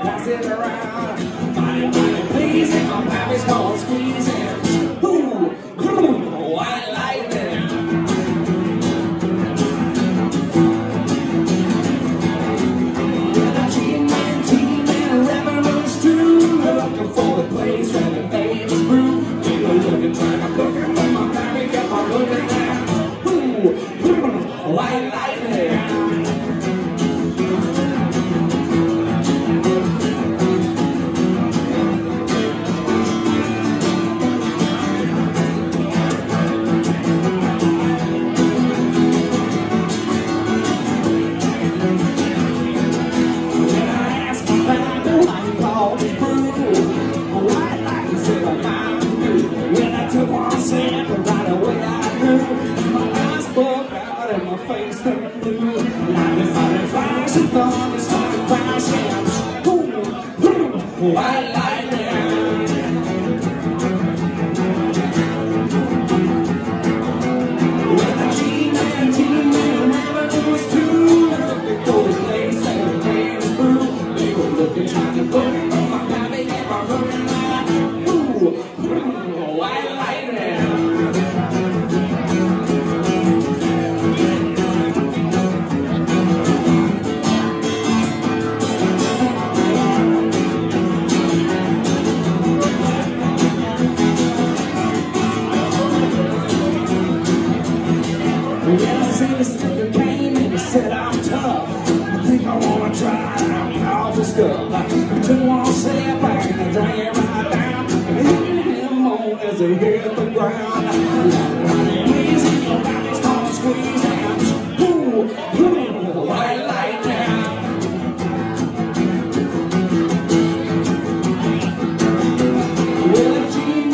Pass it around. Money, please, and my pappy's called squeezing. Ooh, white lightning. Well, the team, revenue's true. We're looking for the place where the baby's brew. We were looking, trying to cook it, but my pappy kept on looking at. Ooh, white lightning. White lightning. With a team, revenue's true. Looking for the place that the rain is through. They were looking, trying to book it, but my pappy kept on looking at. Ooh, white lightning. Well, I see this nigga came and he said I'm tough. I think I wanna try all this stuff. I just wanna sit back and drag it right down and hit him on as he hit the ground. Easy, nobody's gonna squeeze out. Ooh, white lightning. Well, a team,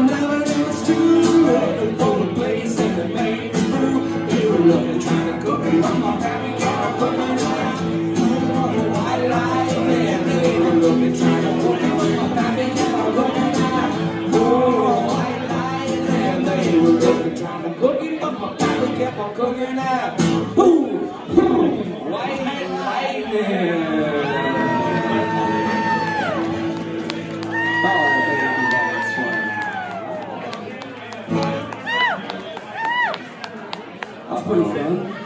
revenue's true. Looking for the place that they made. Looking, trying to cook it, but my pappy kept on looking at. White lightning. They were looking, trying to cook it, but my pappy kept on looking at. Oh, white lightning. They were looking, trying to cook it, but my pappy kept on cooking at. Ooh, white lightning. Oh, baby, that's fun. That's pretty fun.